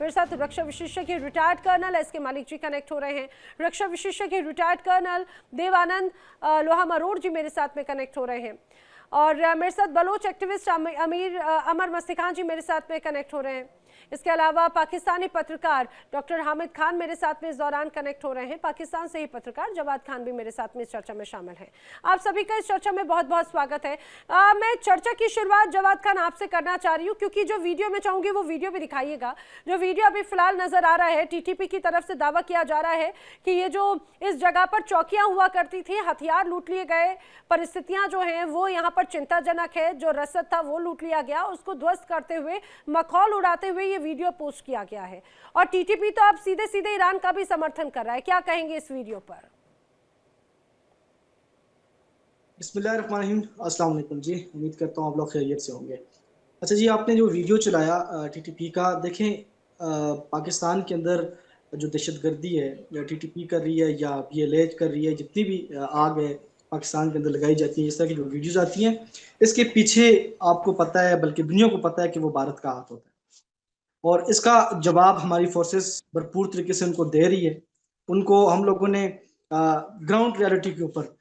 मेरे साथ रक्षा विशेषज्ञ रिटायर्ड कर्नल एस के मालिक जी कनेक्ट हो रहे हैं। रक्षा विशेषज्ञ रिटायर्ड कर्नल देवानंद लोहा मरोड़ जी मेरे साथ में कनेक्ट हो रहे हैं और मेरे साथ बलोच एक्टिविस्ट अमर मस्तिखान जी मेरे साथ में कनेक्ट हो रहे हैं। इसके अलावा पाकिस्तानी पत्रकार डॉक्टर हामिद खान मेरे साथ में इस दौरान कनेक्ट हो रहे हैं। पाकिस्तान से ही पत्रकार जवाद खान भी मेरे साथ में इस चर्चा में शामिल हैं। आप सभी का इस चर्चा में बहुत बहुत स्वागत है। मैं चर्चा की शुरुआत जवाद खान आपसे करना चाह रही हूँ, क्योंकि जो वीडियो में चाहूंगी वो वीडियो भी दिखाइएगा। जो वीडियो अभी फिलहाल नजर आ रहा है, टीटीपी की तरफ से दावा किया जा रहा है कि ये जो इस जगह पर चौकियां हुआ करती थी, हथियार लूट लिए गए, परिस्थितियां जो हैं वो यहाँ पर चिंताजनक है। जो रसद था वो लूट लिया गया, उसको ध्वस्त करते हुए, मखौल उड़ाते हुए ये वीडियो पोस्ट किया गया है और टीटीपी तो अब सीधे सीधे ईरान का भी समर्थन कर रहा है। क्या कहेंगे इस वीडियो पर? बिस्मिल्लाहिर्रहमानिर्रहीम, अस्सलाम वालेकुम जी। उम्मीद करता हूँ आप लोग खैरियत से होंगे। अच्छा जी, आपने जो वीडियो चलाया टीटीपी का, देखें पाकिस्तान के अंदर जो दहशतगर्दी है या टीटीपी कर रही है या बीएलए कर रही है, जितनी भी आग है पाकिस्तान के अंदर लगाई जाती है, इस तरह की जो वीडियोज़ आती हैं, इसके पीछे आपको पता है, बल्कि दुनिया को पता है कि वो भारत का हाथ होता है और इसका जवाब हमारी फोर्सेस भरपूर तरीके से उनको दे रही है। उनको हम लोगों ने ग्राउंड रियलिटी के ऊपर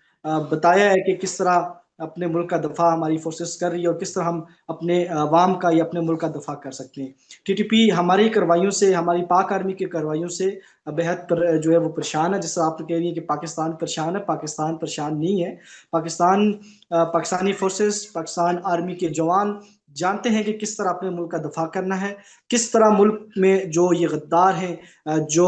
बताया है कि किस तरह अपने मुल्क का दफा हमारी फोर्सेस कर रही है और किस तरह हम अपने अवाम का या अपने मुल्क का दफा कर सकते हैं। टीटीपी हमारी कार्रवाइयों से, हमारी पाक आर्मी की कार्रवाइयों से बेहद जो है वो परेशान है। जैसा आप कह रही है कि पाकिस्तान परेशान है, पाकिस्तान परेशान नहीं है। पाकिस्तानी फोर्सेस, पाकिस्तान आर्मी के जवान जानते हैं कि किस तरह अपने मुल्क का दफा करना है, किस तरह मुल्क में जो ये गद्दार हैं, जो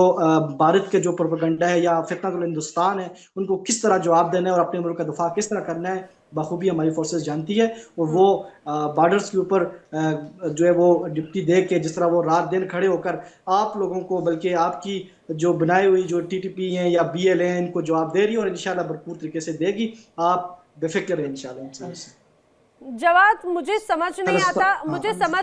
भारत के जो प्रोपेगेंडा है या फितनतुल हिंदुस्तान है, उनको किस तरह जवाब देना है और अपने मुल्क का दफा किस तरह करना है, बखूबी हमारी फोर्सेस जानती है। और वो बॉर्डर्स के ऊपर जो है वो ड्यूटी दे के, जिस तरह वो रात दिन खड़े होकर आप लोगों को, बल्कि आपकी जो बनाई हुई जो टीटीपी हैं या बीएलए हैं, इनको जवाब दे रही है और इंशाल्लाह भरपूर तरीके से देगी। आप बेफिक्र हैं इंशाल्लाह। जवाद, मुझे समझ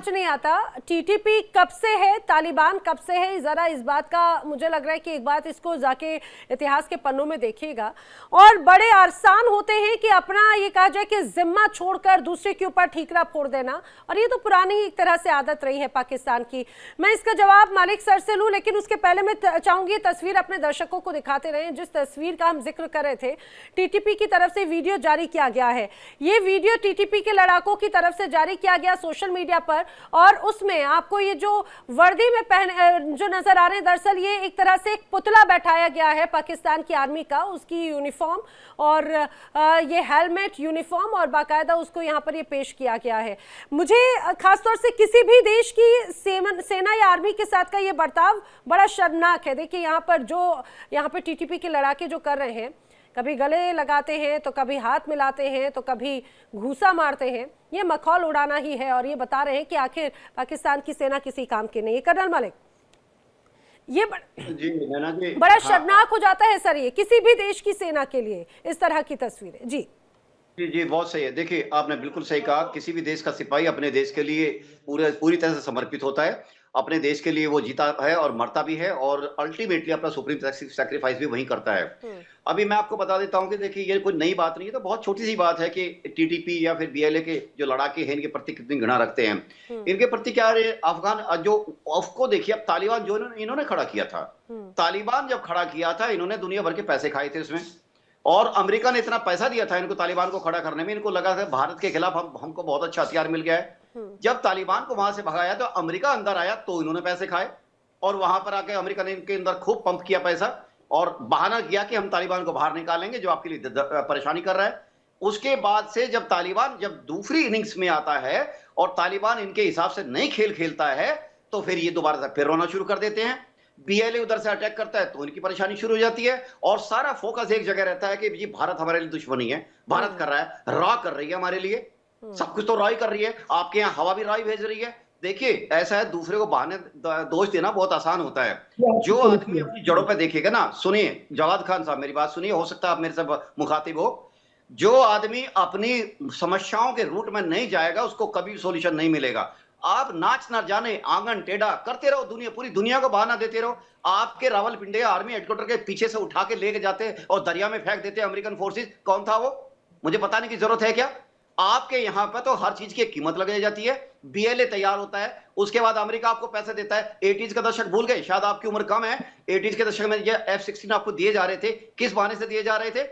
नहीं आता टीटीपी कब से है, तालिबान कब से है? जरा इस बात का मुझे लग रहा है कि एक बात इसको जाके इतिहास के पन्नों में देखिएगा। और बड़े आसान होते हैं कि अपना ये कहा जाए कि जिम्मा छोड़कर दूसरे के ऊपर ठीकरा फोड़ देना, और ये तो पुरानी एक तरह से आदत रही है पाकिस्तान की। मैं इसका जवाब मालिक सर से लूं, लेकिन उसके पहले मैं चाहूंगी तस्वीर अपने दर्शकों को दिखाते रहे। जिस तस्वीर का हम जिक्र कर रहे थे, टीटीपी की तरफ से वीडियो जारी किया गया है। ये वीडियो टीटीपी के लड़ाकों की तरफ से जारी किया गया सोशल मीडिया पर, और उसमें आपको ये जो वर्दी में पहने जो नजर आ रहे हैं, दरअसल ये एक तरह से एक पुतला बैठाया गया है पाकिस्तान की आर्मी का, उसकी यूनिफॉर्म और ये हेलमेट, यूनिफॉर्म, और बाकायदा उसको यहाँ पर ये पेश किया गया है। मुझे खासतौर से किसी भी देश की सेना या आर्मी के साथ का ये बर्ताव बड़ा शर्मनाक है। देखिए यहाँ पर टीटीपी के लड़ाके जो कर रहे हैं, कभी गले लगाते हैं तो कभी हाथ मिलाते हैं तो कभी घूसा मारते हैं। ये मखौल उड़ाना ही है और ये बता रहे हैं कि आखिर पाकिस्तान की सेना किसी काम की नहीं है। कर्नल मलिक, ये बड़ा शर्मनाक हो जाता है सर, ये किसी भी देश की सेना के लिए इस तरह की तस्वीरें। जी जी, बहुत सही है। देखिए, आपने बिल्कुल सही कहा। किसी भी देश का सिपाही अपने देश के लिए पूरी तरह से समर्पित होता है। अपने देश के लिए वो जीता है और मरता भी है, और अल्टीमेटली अपना सुप्रीम सैक्रिफाइस भी वही करता है। अभी मैं आपको बता देता हूं कि देखिए, ये कोई नई बात नहीं है, तो बहुत छोटी सी बात है कि टीटीपी या फिर बीएलए के जो लड़ाके हैं, इनके प्रति कितनी घृणा रखते हैं। इनके प्रति क्या है, अफगान जो ऑफको देखिए, अब तालिबान जो इन्होंने खड़ा किया था, तालिबान जब खड़ा किया था, इन्होंने दुनिया भर के पैसे खाए थे उसमें, और अमेरिका ने इतना पैसा दिया था इनको तालिबान को खड़ा करने में। इनको लगा था भारत के खिलाफ हमको बहुत अच्छा हथियार मिल गया है। जब तालिबान को वहां से भगाया तो अमेरिका अंदर आया, तो इन्होंने पैसे खाए, और वहां पर आके अमेरिका ने इनके अंदर खूब पंप किया पैसा और बहाना किया कि हम तालिबान को बाहर निकालेंगे जो आपके लिए परेशानी कर रहा है। उसके बाद से जब तालिबान जब दूसरी इनिंग्स में आता है और तालिबान इनके हिसाब से नई खेल खेलता है, तो फिर ये दोबारा से फिर रोना शुरू कर देते हैं। बीएलए उधर से अटैक करता है तो उनकी परेशानी शुरू हो जाती है, और सारा फोकस एक जगह रहता है कि जी भारत हमारे लिए दुश्मनी है, भारत कर रहा है, रॉ कर रही है हमारे लिए, सब कुछ तो रॉ ही कर रही है, आपके यहाँ हवा भी रॉ ही भेज रही है। देखिए, ऐसा है, दूसरे को बहाने दोष देना बहुत आसान होता है। जो आदमी अपनी जड़ों पे देखेगा ना, सुनिए जवाद खान साहब, मेरी बात सुनिए, हो सकता है आप मेरे से मुखातिब हो। जो आदमी अपनी समस्याओं के रूट में नहीं जाएगा, उसको कभी सोल्यूशन नहीं मिलेगा। आप नाच ना जाने आंगन टेढ़ा करते रहो, पूरी दुनिया को बहाना देते रहो। आपके रावलपिंडी आर्मी हेडक्वार्टर के पीछे से उठा के लेके जाते और दरिया में फेंक देते अमेरिकन फोर्सेस। कौन था वो, मुझे बताने की जरूरत है क्या? आपके यहाँ पर तो हर चीज की कीमत लगाई जाती है। BLA तैयार होता है, उसके बाद अमेरिका आपको पैसे देता है। 80s का दशक भूल गए, शायद आपकी उम्र कम है। 80s के दशक में ये F-16 आपको दिए जा रहे थे, किस बहाने से दिए जा रहे थे?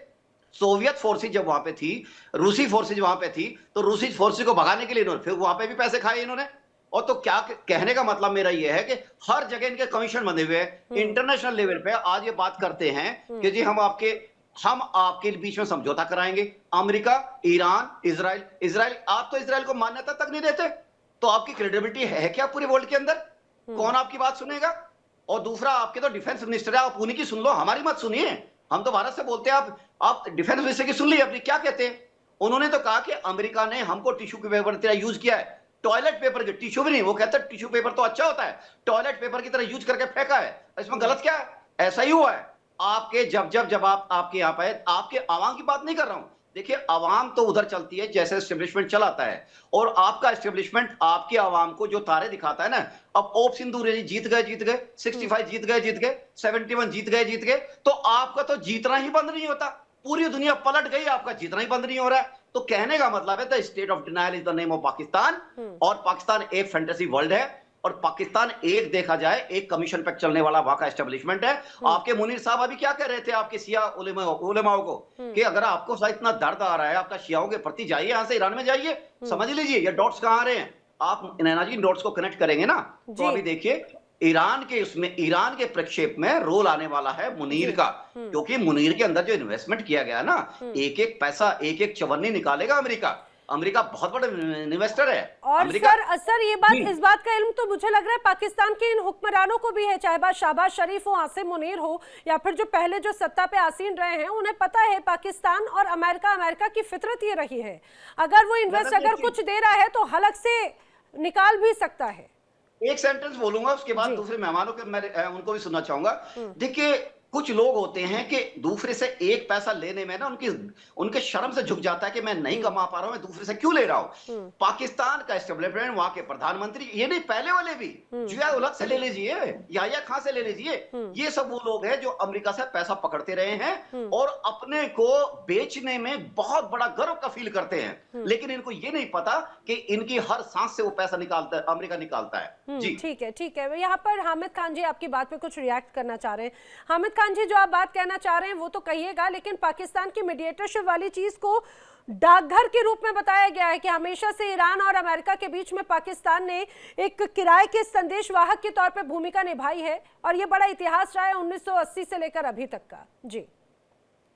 सोवियत फोर्सेज जब वहां पे थी, रूसी फोर्सेज वहां पे थी, तो रूसी फोर्सेज को भगाने के लिए इन्होंने फिर वहां पे भी पैसे खाए इन्होंने। और तो क्या कहने का मतलब मेरा ये है कि हर जगह इनके कमीशन बंधे हुए हैं। इंटरनेशनल लेवल पे आज ये बात करते हैं कि जी हम आपके बीच में समझौता कराएंगे। अमेरिका, ईरान, इजराइल, आप तो इजराइल को मान्यता तक नहीं देते, तो आपकी क्रेडिबिलिटी है क्या पूरे वर्ल्ड के अंदर? कौन आपकी बात सुनेगा? और दूसरा, आपके तो डिफेंस मिनिस्टर है, आप उन्हीं की सुन लो, हमारी मत सुनिए। हम तो भारत से बोलते हैं, आप डिफेंस मिनिस्टर की सुन ली अपनी, क्या कहते हैं? उन्होंने तो कहा कि अमेरिका ने हमको टिश्यू पेपर की तरह यूज किया है, टॉयलेट पेपर के, टिश्यू भी नहीं, वो कहता है टिश्यू पेपर तो अच्छा होता है, टॉयलेट पेपर की तरह यूज करके फेंका है। इसमें गलत क्या है? ऐसा ही हुआ है। आपके जब आप आपके यहाँ पे, आपके आवाम की बात नहीं कर रहा हूं, देखिए आवाम तो उधर चलती है जैसे एस्टेब्लिशमेंट चलाता है, और आपका एस्टेब्लिशमेंट आपके आवाम को जो तारे दिखाता है ना, अब ओप सिंधु जीत गए, 65 जीत गए, 71 जीत गए, तो आपका तो जीतना ही बंद नहीं होता, पूरी दुनिया पलट गई, आपका जीतना ही बंद नहीं हो रहा है। तो कहने का मतलब है the state of denial is the name of Pakistan, और पाकिस्तान एक फैंटेसी वर्ल्ड है, और पाकिस्तान एक देखा जाए एक कमीशन पे चलने वाला वहां का एस्टेब्लिशमेंट है। आपके मुनीर साहब अभी क्या कह रहे थे आपके शिया उलेमाओं को कि अगर आपको इतना दर्द आ रहा है आपका शियाओं के प्रति, जाइए यहां से ईरान में जाइए, समझ लीजिए ये डॉट्स कहां आ रहे हैं। आप नैना जी डॉट्स को कनेक्ट करेंगे ना, तो अभी देखिए ईरान के प्रक्षेप में रोल आने वाला है मुनीर का, क्योंकि मुनीर के अंदर जो इन्वेस्टमेंट किया गया ना, एक एक पैसा, एक एक चवन्नी निकालेगा अमेरिका बहुत बड़ा इन्वेस्टर है। और सर ये बात, इस बात का इल्म तो मुझे लग रहा है पाकिस्तान के इन हुक्मरानों को भी है, चाहे बात शहबाज शरीफ हो, आसिम मुनीर हो, या फिर जो पहले जो सत्ता पे आसीन रहे हैं, उन्हें पता है पाकिस्तान और अमेरिका की फितरत ये रही है, अगर वो इन्वेस्ट अगर कुछ दे रहा है तो हलक से निकाल भी सकता है। एक सेंटेंस बोलूंगा, उसके बाद दूसरे मेहमानों के मैं उनको भी सुनना चाहूंगा। देखिए कुछ लोग होते हैं कि दूसरे से एक पैसा लेने में ना उनके शर्म से झुक जाता है कि मैं नहीं कमा पा रहा हूं, मैं दूसरे से क्यों ले रहा हूं। पाकिस्तान का एस्टेब्लिशमेंट, वहां के प्रधानमंत्री, ये नहीं पहले वाले भी, जिया उल हक से ले लीजिए, याहिया खान से ले लीजिए, ये सब वो लोग हैं जो अमेरिका से पैसा पकड़ते रहे हैं और अपने को बेचने में बहुत बड़ा गर्व का फील करते हैं, लेकिन इनको ये नहीं पता कि इनकी हर सांस से वो पैसा निकालता है, अमेरिका निकालता है। जी ठीक है। यहाँ पर हामिद खान जी आपकी बात पे कुछ रिएक्ट करना चाह रहे हैं। हामिद खान जी, जो आप बात कहना चाह रहे हैं वो तो कहिएगा, लेकिन पाकिस्तान की मीडिएटरशिप वाली चीज को डाकघर के रूप में बताया गया है कि हमेशा से ईरान और अमेरिका के बीच में पाकिस्तान ने एक किराए के संदेशवाहक के तौर पे भूमिका निभाई है, और ये बड़ा इतिहास रहा है 1980 से लेकर अभी तक का। जी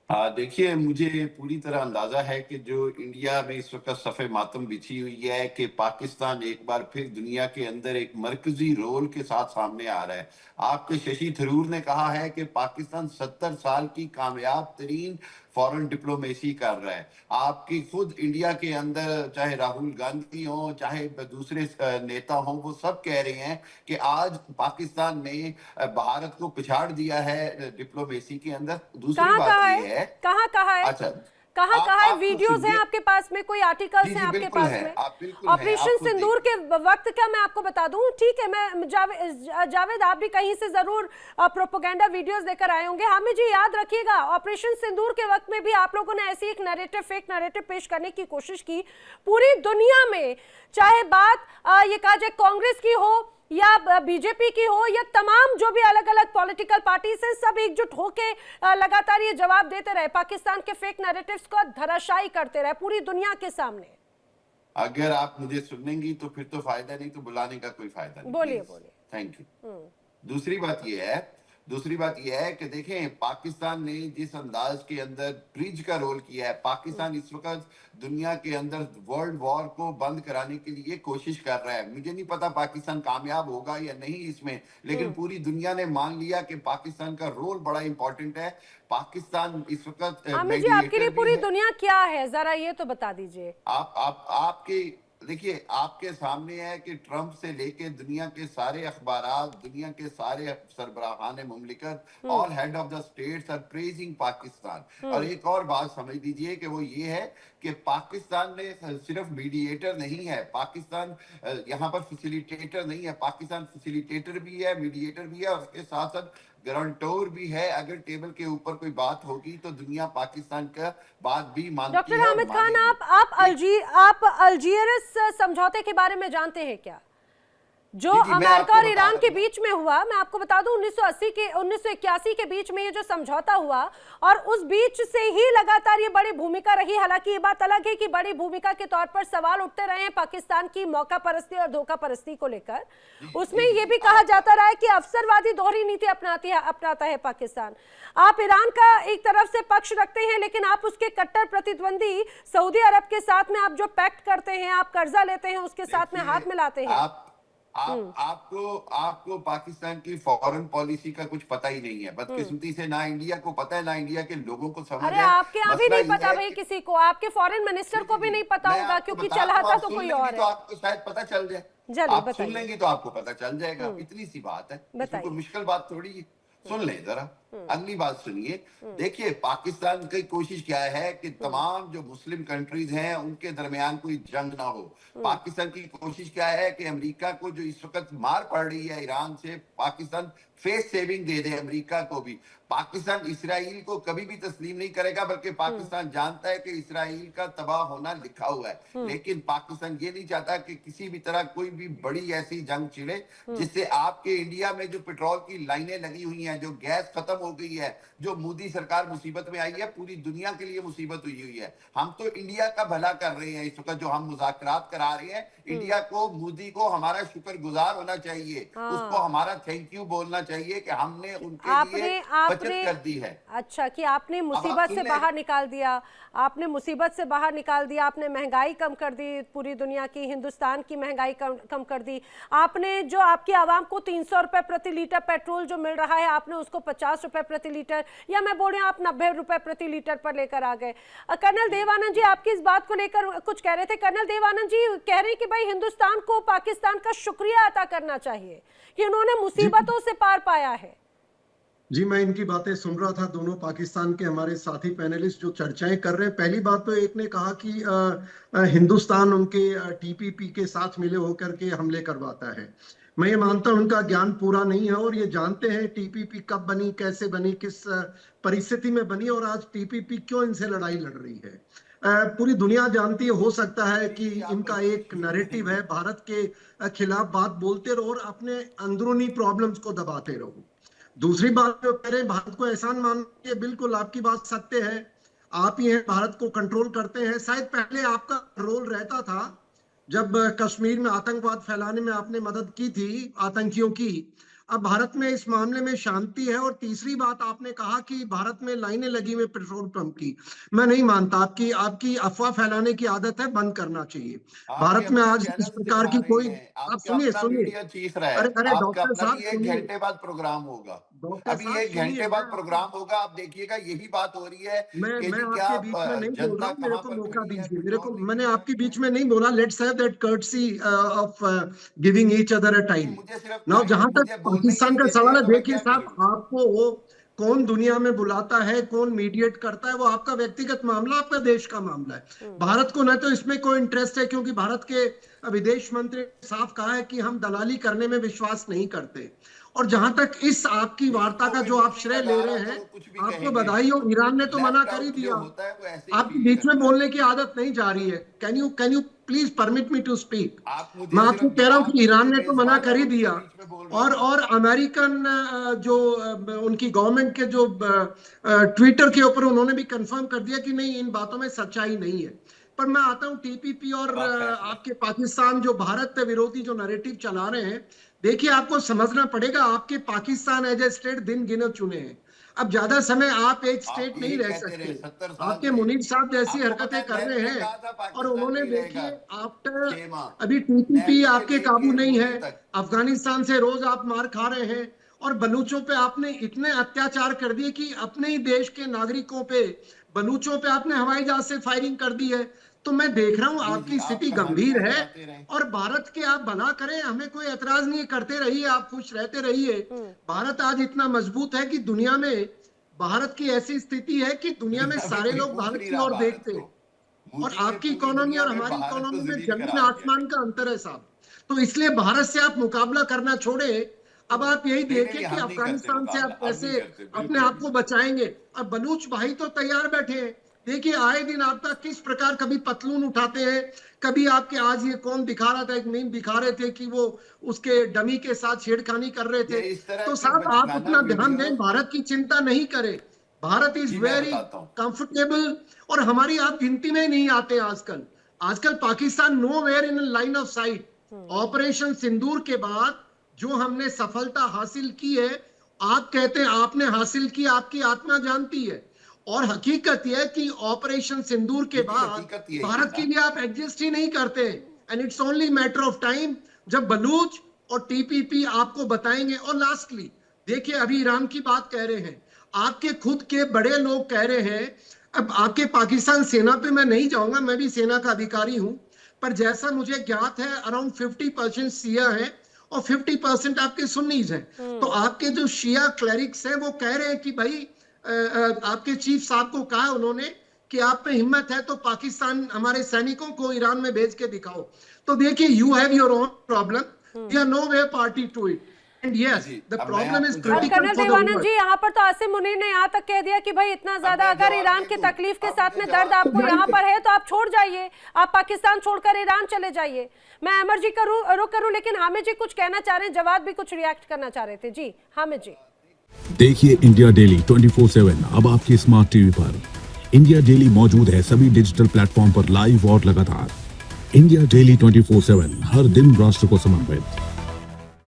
हाँ, देखिए मुझे पूरी तरह अंदाजा है कि जो इंडिया में इस वक्त सफ़े मातम बिछी हुई है कि पाकिस्तान एक बार फिर दुनिया के अंदर एक मरकजी रोल के साथ सामने आ रहा है। आपके शशि थरूर ने कहा है कि पाकिस्तान 70 साल की कामयाब तरीन फॉरेन डिप्लोमेसी कर रहा है। आपकी खुद इंडिया के अंदर चाहे राहुल गांधी हो, चाहे दूसरे नेता हो, वो सब कह रहे हैं कि आज पाकिस्तान ने भारत को पिछाड़ दिया है डिप्लोमेसी के अंदर। दूसरी बात ये है, कहाँ है? अच्छा कहाँ है? वीडियोस हैं आपके पास में, कोई आर्टिकल्स हैं आपके पास में? ऑपरेशन सिंदूर के वक्त का मैं आपको बता दूं, ठीक है, मैं जावेद आप भी कहीं से जरूर प्रोपेगेंडा वीडियोस लेकर आए होंगे। हामिद जी याद रखिएगा, ऑपरेशन सिंदूर के वक्त में भी आप लोगों ने ऐसी एक नैरेटिव, फेक नैरेटिव पेश करने की कोशिश की पूरी दुनिया में, चाहे बात ये कहा जाए कांग्रेस की हो या बीजेपी की हो या तमाम जो भी अलग अलग पॉलिटिकल पार्टीज हैं, सब एकजुट होके लगातार ये जवाब देते रहे, पाकिस्तान के फेक नैरेटिव्स को धराशायी करते रहे पूरी दुनिया के सामने। अगर आप मुझे सुनेंगी तो फिर तो फायदा नहीं, तो बुलाने का कोई फायदा नहीं। बोलिए। Thank you. दूसरी बात यह है कि देखें पाकिस्तान ने जिस अंदाज के अंदर ब्रिज का रोल किया है, पाकिस्तान इस वक्त दुनिया के अंदर वर्ल्ड वॉर को बंद कराने के लिए कोशिश कर रहा है। मुझे नहीं पता पाकिस्तान कामयाब होगा या नहीं इसमें, लेकिन पूरी दुनिया ने मान लिया कि पाकिस्तान का रोल बड़ा इंपॉर्टेंट है। पाकिस्तान इस वक्त आपके लिए पूरी दुनिया क्या है, जरा ये तो बता दीजिए। आपके देखिए, आपके सामने है कि ट्रंप से लेके दुनिया के सारे अखबारात, दुनिया के सारे सरबराहान मुमलिकत, all head of the states are praising Pakistan. और एक और बात समझ लीजिए कि वो ये है कि पाकिस्तान ने सिर्फ मीडिएटर नहीं है, पाकिस्तान यहाँ पर फैसिलिटेटर नहीं है, पाकिस्तान फैसिलिटेटर भी है, मीडिएटर भी है, और उसके साथ साथ गारंटोर भी है। अगर टेबल के ऊपर कोई बात होगी तो दुनिया पाकिस्तान का बात भी मानती डॉक्टर है और हामिद खान, मानेगी। आप अल्जीयर्स समझौते के बारे में जानते हैं क्या, जो जी, मैं अमेरिका आपको और बता ईरान रहा के हूं। बीच में हुआ? मैं आपको बता दूं 1981 के बीच में ये जो समझौता हुआ, और उस बीच से ही लगातार ये बड़ी भूमिका रही। हालांकि ये बात अलग है कि बड़ी भूमिका के तौर पर सवाल उठते रहे हैं पाकिस्तान की मौका परस्ती और धोखा परस्ती को लेकर। उसमें ये भी कहा जाता रहा है कि अवसरवादी दोहरी नीति अपनाता है पाकिस्तान। आप ईरान का एक तरफ से पक्ष रखते हैं, लेकिन आप उसके कट्टर प्रतिद्वंदी सऊदी अरब के साथ में आप जो पैक्ट करते हैं, आप कर्जा लेते हैं, उसके साथ में हाथ मिलाते हैं। आपको पाकिस्तान की फॉरेन पॉलिसी का कुछ पता ही नहीं है। बदकिस्मती से ना इंडिया को पता है, ना इंडिया के लोगों को समझ अरे है। आपके यहाँ भी मसला नहीं ये पता है भाई, कि किसी को, आपके फॉरेन मिनिस्टर को भी नहीं पता मैं होगा, आपको क्योंकि बता रहा हूं, चलाता आप तो सुन कोई लेंगी और तो है। आपको शायद पता चल जाए। चलिए आप सुन बताइए। लेंगी तो आपको पता चल जाएगा। इतनी सी बात है, इसमें बताइए। कोई मुश्किल बात थोड़ी है। सुन ले जरा, अगली बात सुनिए। देखिए, पाकिस्तान की कोशिश क्या है कि तमाम जो मुस्लिम कंट्रीज हैं उनके दरमियान कोई जंग ना हो। पाकिस्तान की कोशिश क्या है कि अमेरिका को जो इस वक्त मार पड़ रही है ईरान से, पाकिस्तान फेस सेविंग दे दे अमेरिका को भी। पाकिस्तान इसराइल को कभी भी तस्लीम नहीं करेगा, बल्कि पाकिस्तान जानता है कि इसराइल का तबाह होना लिखा हुआ है। लेकिन पाकिस्तान ये नहीं चाहता कि किसी भी तरह कोई भी बड़ी ऐसी जंग छिड़े जिससे आपके इंडिया में जो पेट्रोल की लाइनें लगी हुई हैं, जो गैस खत्म हो गई है, जो मोदी सरकार मुसीबत में आई है, पूरी दुनिया के लिए मुसीबत हुई है। हम तो इंडिया का भला कर रहे हैं इस वक्त, जो हम मुज़ाकरात करा रहे हैं। इंडिया को, मोदी को हमारा शुक्रगुजार होना चाहिए, उसको हमारा थैंक यू बोलना चाहिए कि हमने उनके लिए बचत कर दी है। अच्छा, कि आपने मुसीबत से बाहर निकाल दिया, आपने मुसीबत से बाहर निकाल दिया, आपने महंगाई कम कर दी, पूरी दुनिया की, हिंदुस्तान की महंगाई कम कर दी। आपने जो आपकी आवाम को 300 रुपए प्रति लीटर पेट्रोल जो मिल रहा है, आपने उसको 50 रुपए प्रति लीटर, या मैं बोल रही हूँ आप 90 रुपए प्रति लीटर पर लेकर आ गए। कर्नल देवानंद जी आपकी इस बात को लेकर कुछ कह रहे थे। कर्नल देवानंद जी कह रहे हैं कि भाई हिंदुस्तान को पाकिस्तान का शुक्रिया अदा करना चाहिए कि उन्होंने मुसीबतों से पार पाया है। जी, मैं इनकी बातें सुन रहा था। दोनों पाकिस्तान के हमारे साथी पैनलिस्ट जो चर्चाएं कर रहे हैं, पहली बात तो एक ने कहा कि हिंदुस्तान उनके टीपीपी के साथ मिले होकर के हमले करवाता है। मैं ये मानता हूं उनका ज्ञान पूरा नहीं है, और ये जानते हैं टीपीपी कब बनी, कैसे बनी, किस परिस्थिति में बनी, और आज टीपीपी क्यों इनसे लड़ाई लड़ रही है। पूरी दुनिया जानती है। हो सकता है कि इनका एक नैरेटिव है, भारत के खिलाफ बात बोलते रहो और अपने अंदरूनी प्रॉब्लम्स को दबाते रहो। दूसरी बात जो कह रहे हैं भारत को एहसान मान के, बिल्कुल आपकी बात सत्य है। आप ही हैं भारत को कंट्रोल करते हैं। शायद पहले आपका रोल रहता था जब कश्मीर में आतंकवाद फैलाने में आपने मदद की थी आतंकियों की। अब भारत में इस मामले में शांति है। और तीसरी बात आपने कहा कि भारत में लाइनें लगी हुई पेट्रोल पंप की। मैं नहीं मानता। आपकी अफवाह फैलाने की आदत है, बंद करना चाहिए। भारत में आज इस प्रकार की कोई, आप सुनिए अरे आपका डॉक्टर अपना साहब भी 1 सुनिए, घंटे बाद प्रोग्राम होगा। डॉक्टर अभी साहब 1 सुनिए, घंटे बाद प्रोग्राम होगा। आप देखिएगा, यही बात हो रही है मैं कि जी क्या आपके बीच में नहीं बोल रहा जनता हूँ, मेरे कहां को पर मौका खड़ी है दीजिए। पेट्रोल मैंने लेने आपके के बीच लिए। में नहीं बोला। Let's have that courtesy of giving each other a time. मुझे सिर्फ नाउ जहां तक मुझे बोलने ही पाकिस्तान नहीं का देते सवाल हैं, है, तो मैं देखिए क्या साहब, करूं। आपको वो कौन दुनिया में बुलाता है, कौन मीडिएट करता है, वो आपका व्यक्तिगत मामला, आपका देश का मामला है। भारत को न तो इसमें कोई इंटरेस्ट है, क्योंकि भारत के विदेश मंत्री ने साफ कहा है कि हम दलाली करने में विश्वास नहीं करते। और जहां तक इस आपकी वार्ता जिसको का जो आप विरोधी श्रेय ले लगा रहे रहा तो हैं, वो कुछ भी आपको कहेंगे। बधाई हो, ईरान ने तो मना लेफ्ट कर ही आउट जो दिया। होता है वो ऐसे ही आपकी फील बीच में करता है। बोलने की आदत नहीं जा रही है। Can you please permit me to speak. आप मुझे मैं सिर्फ आपको कह रहा हूं कि ईरान ने तो मना मेजबान कर ही और दिया। उसके बीच में बोल रहा हूं। और अमेरिकन जो उनकी गवर्नमेंट के जो ट्विटर के ऊपर उन्होंने भी कंफर्म कर दिया कि नहीं, इन बातों में सच्चाई नहीं है। पर मैं आता हूं टीपीपी और बड़ा फैसला। आपके पाकिस्तान जो भारत विरोधी जो नैरेटिव चला रहे हैं। देखिए, आपको समझना पड़ेगा, आपके पाकिस्तान एज ए स्टेट दिन गिने चुने हैं। अब ज्यादा समय आप एक आप स्टेट तो नहीं यही रह कहते रहे सकते। 70 साल आपके से। मुनीर साहब जैसी आपको पता हरकतें है, कर रहे मैंने हैं। कहा था और पाकिस्तान उन्होंने नहीं देखिए, रहेगा आफ्टर 6 माह। अभी टीपीपी नेहरू से आपके काबू लेके नहीं है। मोदी तक। अफगानिस्तान से रोज आप मार खा रहे हैं। और बलूचों पे आपने इतने अत्याचार कर दिए कि अपने ही देश के नागरिकों पे, बलूचों पे आपने हवाई जहाज से फायरिंग कर दी है। तो मैं देख रहा हूं जी आपकी आप स्थिति गंभीर कहानियां है। सुनाते रहे। और भारत के आप भला करें, हमें कोई एतराज नहीं है, करते रहिए, आप खुश रहते रहिए। भारत आज इतना मजबूत है कि दुनिया में भारत की ऐसी स्थिति है कि दुनिया में दुनिया में सारे कोई लोग पूछ भारत नहीं की रहा ओर भारत देखते को। हैं। और मोदी ने आपकी पूरी इकोनॉमी दुनिया और में हमारी भारत को इकोनॉमी में जलील जमीन करार दिया। आसमान का अंतर है साहब। तो इसलिए भारत से आप मुकाबला करना छोड़े, अब आप यही नहीं, देखिए नहीं, कि हम नहीं अफगानिस्तान करते से आप मुकाबला, हम कैसे नहीं करते, अपने बिल्कुल आप को बचाएंगे। और बलूच भाई तो तैयार बैठे हैं। देखिए आए दिन आपका किस प्रकार कभी पतलून उठाते हैं, कभी आपके, आज ये कौन दिखा रहा था, एक मीम दिखा रहे थे कि वो उसके डमी के साथ छेड़खानी कर रहे थे। ये इस तरह तो के साहब आप बचकाना अपना ध्यान वीडियो, दें, भारत की चिंता नहीं करें। भारत इज जी मैं वेरी बताता हूँ। कंफर्टेबल, और हमारी आप गिनती में नहीं आते आजकल। आजकल Pakistan nowhere in line of sight. Operation Sindoor के बाद जो हमने सफलता हासिल की है, आप कहते हैं आपने हासिल की, आपकी आत्मा जानती है। और हकीकत यह है कि ऑपरेशन सिंदूर के देखिए, बाद हकीकत यही है भारत ना। के लिए आप एडजस्ट ही नहीं करते, and it's only matter of time जब बलूच और टीपीपी आपको बताएंगे। और लास्टली देखिए, अभी ईरान की बात कह रहे हैं, आपके खुद के बड़े लोग कह रहे हैं, अब आपके पाकिस्तान सेना पे मैं नहीं जाऊंगा, मैं भी सेना का अधिकारी हूं, पर जैसा मुझे ज्ञात है अराउंड 50% शिया है और 50% आपके सुन्नीज हैं। तो आपके जो शिया क्लरिक्स हैं वो कह रहे हैं कि भाई आपके चीफ साहब को कहा उन्होंने कि आप में हिम्मत है तो पाकिस्तान हमारे सैनिकों को ईरान में भेज के दिखाओ। तो देखिए, you have your own problem, we are no way party to it, and yes the अब मैं प्रॉब्लम इज आपको और critical colonel for the Devanand world. जी, यहाँ पर तो आसिम मुनीर ने यहाँ तक कह दिया कि भाई इतना ज्यादा मैं अगर जवाब ईरान दे की दूं। तकलीफ के अब साथ में मुझे दर्द जवाब आपको यहाँ पर है तो आप छोड़ जाइए, आप पाकिस्तान छोड़कर ईरान चले जाइए। मैं अमर जी का रुख करूं, लेकिन हामिद जी कुछ कहना चाह रहे हैं, जवाब भी कुछ रिएक्ट करना चाह रहे थे। जी हामिद जी। देखिए इंडिया डेली 24/7 अब आपकी स्मार्ट टीवी पर। इंडिया डेली मौजूद है सभी डिजिटल प्लेटफॉर्म पर लाइव और लगातार। इंडिया डेली 24/7 हर दिन राष्ट्र को समर्पित।